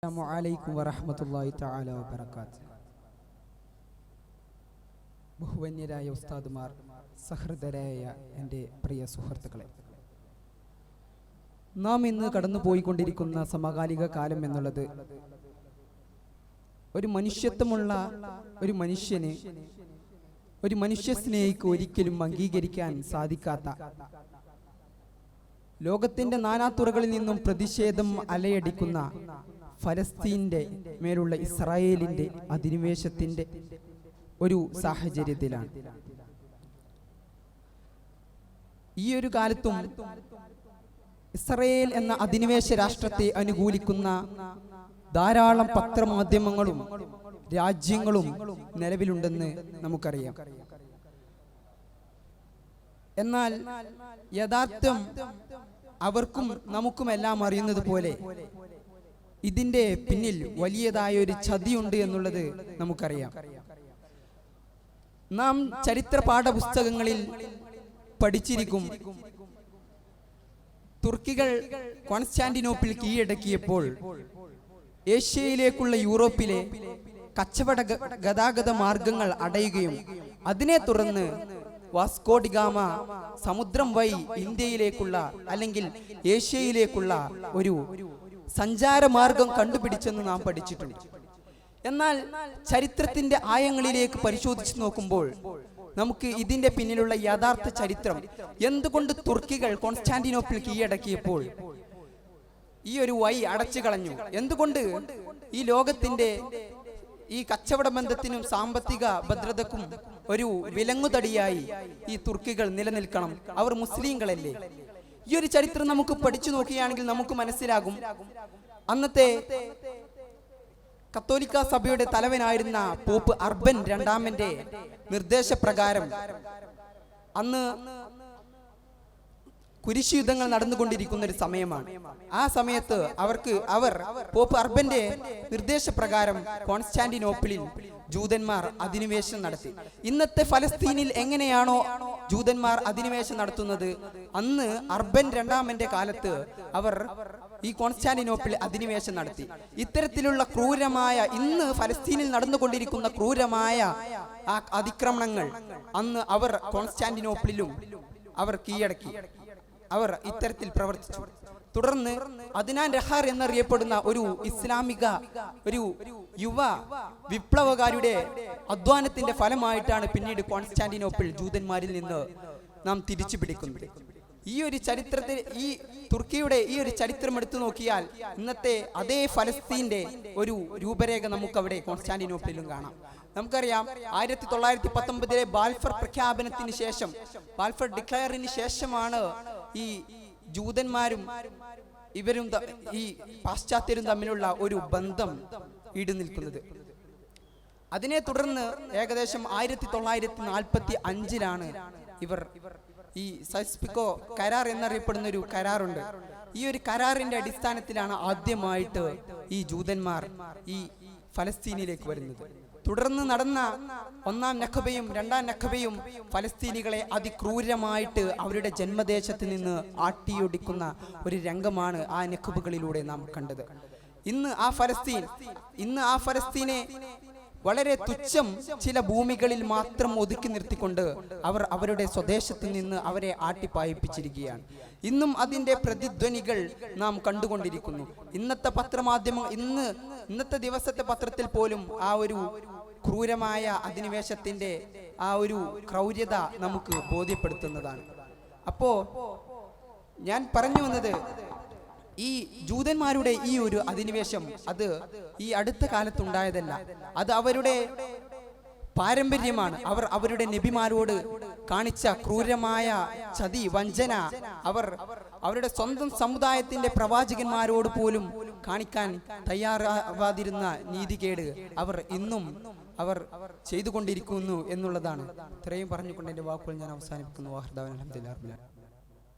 അസ്സലാമു അലൈക്കും വറഹ്മത്തുള്ളാഹി തആല വബറകാതുഹു. ബഹുവന്യരായ ഉസ്താദുമാർ, സഹൃദരായ എൻ്റെ പ്രിയ സുഹൃത്തുക്കളെ, നാം ഇന്ന് കടന്നുപോയിക്കൊണ്ടിരിക്കുന്ന സമകാലിക കാലം എന്നുള്ളത് ഒരു മനുഷ്യത്വമുള്ള ഒരു മനുഷ്യന്, ഒരു മനുഷ്യസ്നേഹിക്ക് ഒരിക്കലും അംഗീകരിക്കാൻ സാധിക്കാത്ത, ലോകത്തിന്റെ നാനാതുറകളിൽ നിന്നും പ്രതിഷേധം അലയടിക്കുന്ന ഫലസ്തീന്റെ മേലുള്ള ഇസ്രായേലിന്റെ അധിനിവേശത്തിന്റെ ഒരു സാഹചര്യത്തിലാണ്. ഈ ഒരു കാലത്തും ഇസ്രായേൽ എന്ന അധിനിവേശ രാഷ്ട്രത്തെ അനുകൂലിക്കുന്ന ധാരാളം പത്രമാധ്യമങ്ങളും രാജ്യങ്ങളും നിലവിലുണ്ടെന്ന് നമുക്കറിയാം. എന്നാൽ യഥാർത്ഥം അവർക്കും നമുക്കുമെല്ലാം അറിയുന്നത് പോലെ ഇതിന്റെ പിന്നിൽ വലിയതായ ഒരു ചതിയുണ്ട് എന്നുള്ളത് നമുക്കറിയാം. നാം ചരിത്ര പാഠപുസ്തകങ്ങളിൽ പഠിച്ചിരിക്കും, തുർക്കികൾ കോൺസ്റ്റാന്റിനോപ്പിൾ കീഴടക്കിയപ്പോൾ ഏഷ്യയിലേക്കുള്ള യൂറോപ്പിലെ കച്ചവട ഗതാഗത മാർഗങ്ങൾ അടയുകയും അതിനെ തുടർന്ന് വാസ്കോ ഡി ഗാമ സമുദ്രം വഴി ഇന്ത്യയിലേക്കുള്ള അല്ലെങ്കിൽ ഏഷ്യയിലേക്കുള്ള ഒരു സഞ്ചാരമാർഗം കണ്ടുപിടിച്ചെന്ന് നാം പഠിച്ചിട്ടുണ്ട്. എന്നാൽ ചരിത്രത്തിന്റെ ആഴങ്ങളിലേക്ക് പരിശോധിച്ചു നോക്കുമ്പോൾ നമുക്ക് ഇതിന്റെ പിന്നിലുള്ള യഥാർത്ഥ ചരിത്രം, എന്തുകൊണ്ട് തുർക്കികൾ കോൺസ്റ്റാന്റിനോപ്പിൾ കീഴടക്കിയപ്പോൾ ഈ ഒരു വഴി അടച്ചു കളഞ്ഞു, എന്തുകൊണ്ട് ഈ ലോകത്തിന്റെ ഈ കച്ചവട ബന്ധത്തിനും സാമ്പത്തിക ഭദ്രതക്കും ഒരു വിലങ്ങുതടിയായി ഈ തുർക്കികൾ നിലനിൽക്കണം, അവർ മുസ്ലിങ്ങളല്ലേ? ഈ ഒരു ചരിത്രം നമുക്ക് പഠിച്ചു നോക്കുകയാണെങ്കിൽ നമുക്ക് മനസ്സിലാകും, അന്നത്തെ കത്തോലിക്ക സഭയുടെ തലവനായിരുന്ന പോപ്പ് അർബൻ രണ്ടാമന്റെ നിർദ്ദേശപ്രകാരം അന്ന് കുരിശ് യുദ്ധങ്ങൾ നടന്നുകൊണ്ടിരിക്കുന്ന ഒരു സമയമാണ്. ആ സമയത്ത് അവർ പോപ്പ് അർബന്റെ നിർദ്ദേശപ്രകാരം കോൺസ്റ്റാന്റിനോപ്പിളിൽ ജൂതന്മാർ അധിനിവേശം നടത്തി. ഇന്നത്തെ ഫലസ്തീനിൽ എങ്ങനെയാണോ ജൂതന്മാർ അധിനിവേശം നടത്തുന്നത്, അന്ന് അർബൻ രണ്ടാമന്റെ കാലത്ത് അവർ ഈ കോൺസ്റ്റാന്റിനോപ്പിൾ അധിനിവേശം നടത്തി. ഇത്തരത്തിലുള്ള ക്രൂരമായ, ഇന്ന് ഫലസ്തീനിൽ നടന്നുകൊണ്ടിരിക്കുന്ന ക്രൂരമായ ആ അതിക്രമണങ്ങൾ അന്ന് അവർ കോൺസ്റ്റാന്റിനോപ്പിളിലും അവർ കീഴടക്കി. അവർ ഇത്തരത്തിൽ പ്രവർത്തിച്ചു. തുടർന്ന് അദ്നാൻ രഹാർ എന്നറിയപ്പെടുന്ന ഒരു ഇസ്ലാമിക ഒരു യുവ വിപ്ലവകാരിയുടെ അധ്വാനത്തിന്റെ ഫലമായിട്ടാണ് പിന്നീട് കോൺസ്റ്റാന്റിനോപ്പിൾ ജൂതന്മാരിൽ നിന്ന് നാം തിരിച്ചു പിടിക്കുന്നത്. ഈ ഒരു ചരിത്രത്തിൽ, ഈ തുർക്കിയുടെ ഈ ഒരു ചരിത്രം എടുത്തു നോക്കിയാൽ ഇന്നത്തെ അതേ ഫലസ്തീന്റെ ഒരു രൂപരേഖ നമുക്കവിടെ കോൺസ്റ്റാന്റിനോപ്പിളിലും കാണാം. നമുക്കറിയാം, 1919 ബാൽഫർ പ്രഖ്യാപനത്തിന് ശേഷം, ബാൽഫർ ഡിക്ലയറിന് ശേഷമാണ് ഈ ജൂതന്മാരും ഇവരും ഈ പാശ്ചാത്യരും തമ്മിലുള്ള ഒരു ബന്ധം ഈടുനിൽക്കുന്നത്. അതിനെ തുടർന്ന് ഏകദേശം 1945 ഇവർ ഈ സൈസ്പിക്കോ കരാർ എന്നറിയപ്പെടുന്ന ഒരു കരാറുണ്ട്. ഈ ഒരു കരാറിന്റെ അടിസ്ഥാനത്തിലാണ് ആദ്യമായിട്ട് ഈ ജൂതന്മാർ ഈ ഫലസ്തീനിലേക്ക് വരുന്നത്. തുടർന്ന് നടന്ന ഒന്നാം നഖബയും രണ്ടാം നഖബയും ഫലസ്തീനികളെ അതിക്രൂരമായിട്ട് അവരുടെ ജന്മദേശത്ത് നിന്ന് ആട്ടിയൊടിക്കുന്ന ഒരു രംഗമാണ് ആ നഖബുകളിലൂടെ നാം കണ്ടത്. ഇന്ന് ആ ഫലസ്തീനെ വളരെ തുച്ഛം ചില ഭൂമികളിൽ മാത്രം ഒതുക്കി നിർത്തിക്കൊണ്ട് അവർ അവരുടെ സ്വദേശത്ത് നിന്ന് അവരെ ആട്ടിപ്പായിപ്പിച്ചിരിക്കുകയാണ്. ഇന്നും അതിന്റെ പ്രതിധ്വനികൾ നാം കണ്ടുകൊണ്ടിരിക്കുന്നു. ഇന്നത്തെ പത്രമാധ്യമം, ഇന്നത്തെ ദിവസത്തെ പത്രത്തിൽ പോലും ആ ഒരു ക്രൂരമായ അധിനിവേശത്തിന്റെ ആ ഒരു ക്രൗര്യത നമുക്ക് ബോധ്യപ്പെടുത്തുന്നതാണ്. അപ്പോ ഞാൻ പറഞ്ഞു വന്നത്, ഈ ജൂതന്മാരുടെ ഈ ഒരു അധിനിവേശം അത് ഈ അടുത്ത കാലത്തുണ്ടായതല്ല, അത് അവരുടെ പാരമ്പര്യമാണ്. അവർ അവരുടെ നബിമാരോട് കാണിച്ച ക്രൂരമായ ചതി, വഞ്ചന, അവരുടെ സ്വന്തം സമുദായത്തിന്റെ പ്രവാചകന്മാരോട് പോലും കാണിക്കാൻ തയ്യാറാവാതിരുന്ന നീതികേട് ഇന്നും അവർ ചെയ്തുകൊണ്ടിരിക്കുന്നു എന്നുള്ളതാണ്. ഇത്രയും പറഞ്ഞുകൊണ്ട് എൻ്റെ വാക്കുകൾ ഞാൻ അവസാനിപ്പിക്കുന്നു.